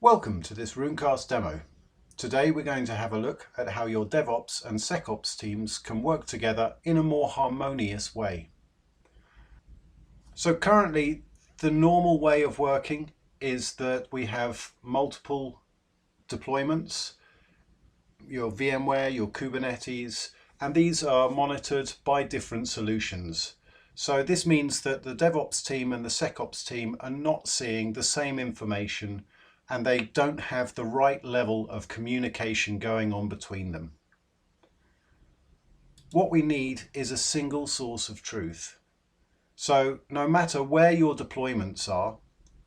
Welcome to this Runecast demo. Today we're going to have a look at how your DevOps and SecOps teams can work together in a more harmonious way. So currently the normal way of working is that we have multiple deployments, your VMware, your Kubernetes, and these are monitored by different solutions. So this means that the DevOps team and the SecOps team are not seeing the same information and they don't have the right level of communication going on between them. What we need is a single source of truth. So no matter where your deployments are,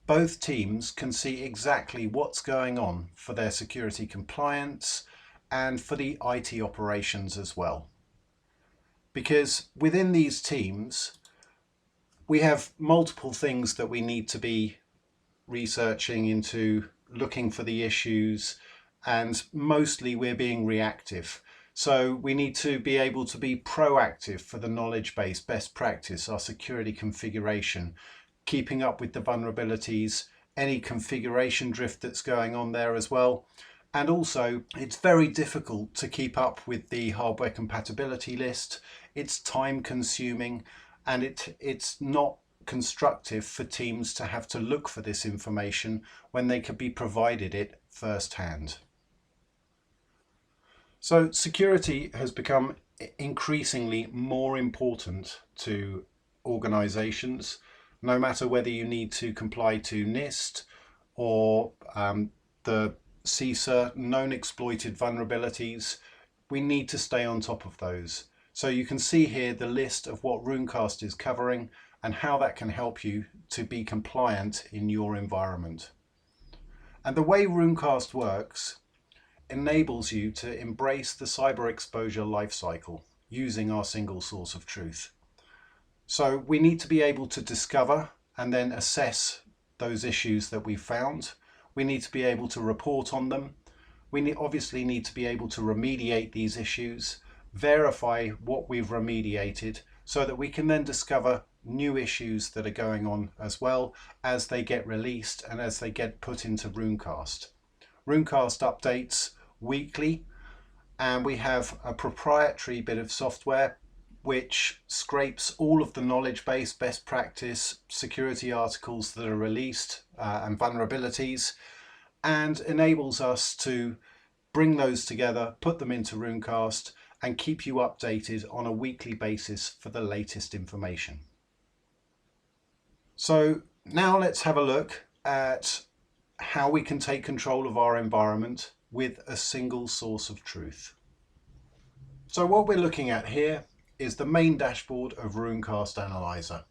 both teams can see exactly what's going on for their security compliance and for the IT operations as well. Because within these teams, we have multiple things that we need to be researching into, looking for the issues, and mostly we're being reactive. So we need to be able to be proactive for the knowledge base, best practice, our security configuration, keeping up with the vulnerabilities, any configuration drift that's going on there as well. And also it's very difficult to keep up with the hardware compatibility list. It's time consuming and it's not constructive for teams to have to look for this information when they could be provided it firsthand. So security has become increasingly more important to organizations, no matter whether you need to comply to NIST or the CISA known exploited vulnerabilities. We need to stay on top of those. So you can see here the list of what Runecast is covering and how that can help you to be compliant in your environment. And the way Runecast works enables you to embrace the cyber exposure lifecycle using our single source of truth. So we need to be able to discover and then assess those issues that we found. We need to be able to report on them. We obviously need to be able to remediate these issues, verify what we've remediated so that we can then discover new issues that are going on as well as they get released and as they get put into Runecast. Runecast updates weekly, and we have a proprietary bit of software which scrapes all of the knowledge base, best practice, security articles that are released and vulnerabilities, and enables us to bring those together, put them into Runecast, and keep you updated on a weekly basis for the latest information. So now let's have a look at how we can take control of our environment with a single source of truth. So what we're looking at here is the main dashboard of Runecast Analyzer.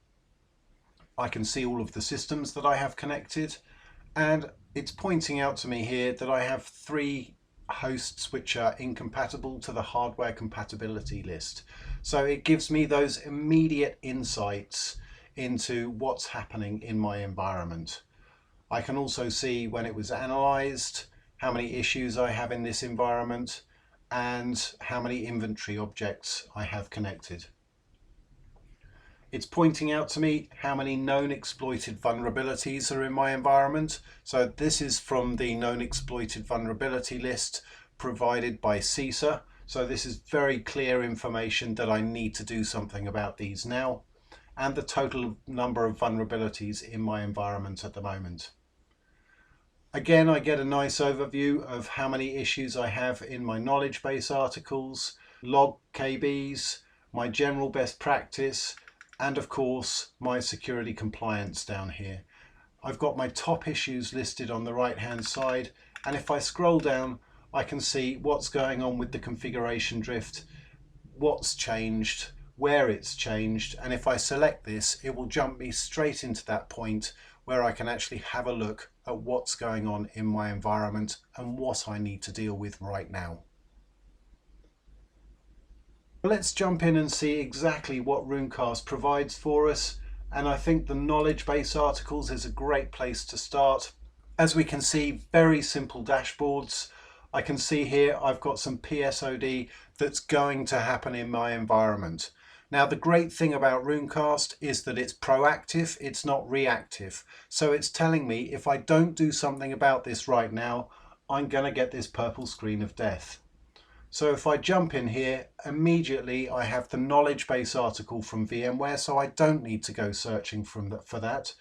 I can see all of the systems that I have connected, and it's pointing out to me here that I have 3 hosts which are incompatible to the hardware compatibility list. So it gives me those immediate insights into what's happening in my environment. I can also see when it was analyzed, how many issues I have in this environment, and how many inventory objects I have connected. It's pointing out to me how many known exploited vulnerabilities are in my environment. So this is from the known exploited vulnerability list provided by CISA. So this is very clear information that I need to do something about these now, and the total number of vulnerabilities in my environment at the moment. Again, I get a nice overview of how many issues I have in my knowledge base articles, log KBs, my general best practice, and of course my security compliance down here. I've got my top issues listed on the right hand side, and if I scroll down I can see what's going on with the configuration drift, what's changed, where it's changed, and if I select this it will jump me straight into that point where I can actually have a look at what's going on in my environment and what I need to deal with right now. Let's jump in and see exactly what Runecast provides for us, and I think the knowledge base articles is a great place to start. As we can see, very simple dashboards. I can see here I've got some PSOD that's going to happen in my environment. Now, the great thing about Runecast is that it's proactive, it's not reactive. So it's telling me if I don't do something about this right now, I'm going to get this purple screen of death. So if I jump in here, immediately I have the knowledge base article from VMware, so I don't need to go searching for that.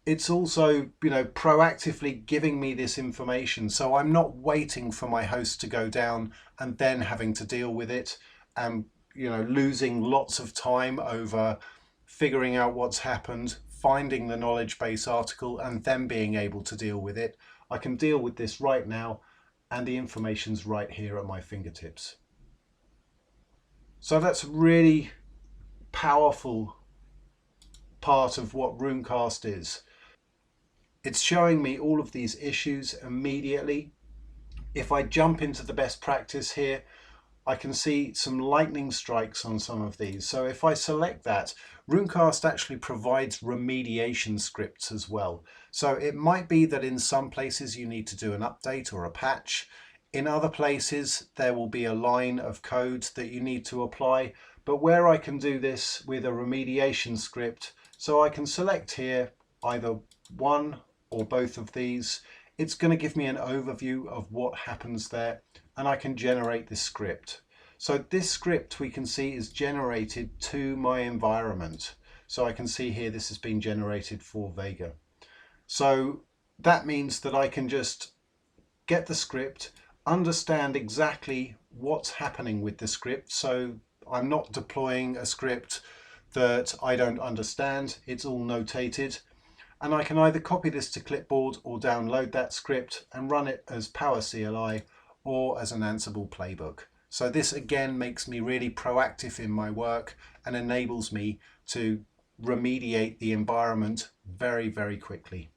It's also, proactively giving me this information, so I'm not waiting for my host to go down and then having to deal with it and losing lots of time over figuring out what's happened, finding the knowledge base article and then being able to deal with it. I can deal with this right now and the information's right here at my fingertips. So that's a really powerful part of what Runecast is. It's showing me all of these issues immediately. If I jump into the best practice here, I can see some lightning strikes on some of these. So if I select that, Runecast actually provides remediation scripts as well. So it might be that in some places you need to do an update or a patch. In other places, there will be a line of code that you need to apply. But where I can do this with a remediation script, so I can select here either one or both of these, it's going to give me an overview of what happens there, and I can generate this script. So this script we can see is generated to my environment. So I can see here this has been generated for Vega. So that means that I can just get the script, understand exactly what's happening with the script. So I'm not deploying a script that I don't understand. It's all notated. And I can either copy this to clipboard or download that script and run it as PowerCLI or as an Ansible playbook. So this again makes me really proactive in my work and enables me to remediate the environment very, very quickly.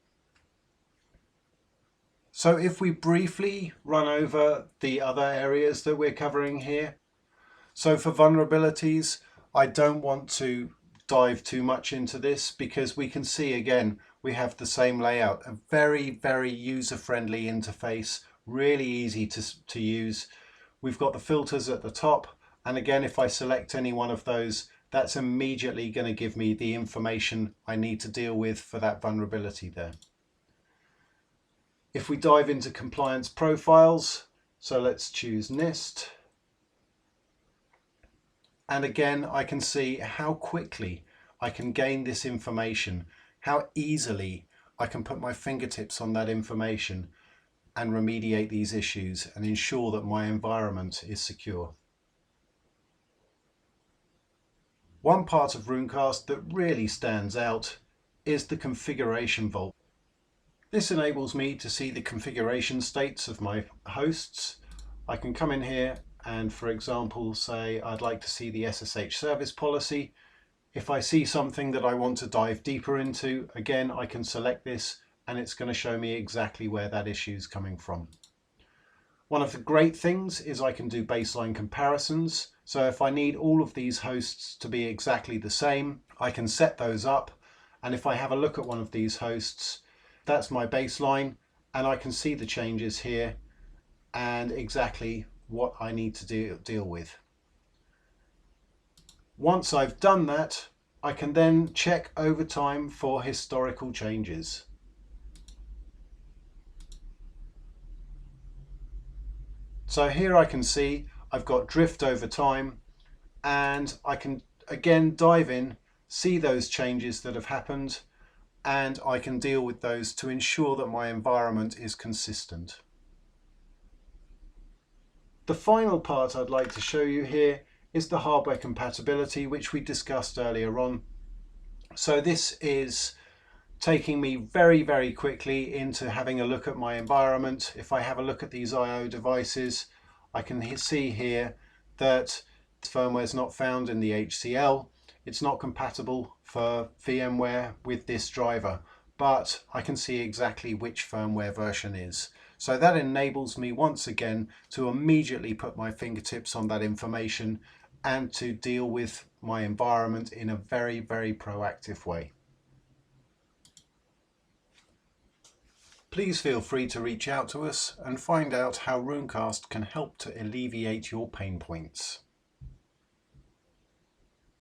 So if we briefly run over the other areas that we're covering here. So for vulnerabilities, I don't want to dive too much into this because we can see again, we have the same layout, a very, very user-friendly interface, really easy to use. We've got the filters at the top. And again, if I select any one of those, that's immediately going to give me the information I need to deal with for that vulnerability there. If we dive into compliance profiles, so let's choose NIST. And again, I can see how quickly I can gain this information, how easily I can put my fingertips on that information and remediate these issues and ensure that my environment is secure. One part of Runecast that really stands out is the configuration vault. This enables me to see the configuration states of my hosts. I can come in here and, for example, say I'd like to see the SSH service policy. If I see something that I want to dive deeper into, again, I can select this and it's going to show me exactly where that issue is coming from. One of the great things is I can do baseline comparisons. So if I need all of these hosts to be exactly the same, I can set those up. And if I have a look at one of these hosts, that's my baseline, and I can see the changes here and exactly what I need to deal with. Once I've done that, I can then check over time for historical changes. So here I can see I've got drift over time, and I can again dive in, see those changes that have happened, and I can deal with those to ensure that my environment is consistent. The final part I'd like to show you here is the hardware compatibility, which we discussed earlier on. So this is taking me very, very quickly into having a look at my environment. If I have a look at these IO devices, I can see here that firmware is not found in the HCL. It's not compatible for VMware with this driver, but I can see exactly which firmware version is. So that enables me once again to immediately put my fingertips on that information and to deal with my environment in a very, very proactive way. Please feel free to reach out to us and find out how Runecast can help to alleviate your pain points.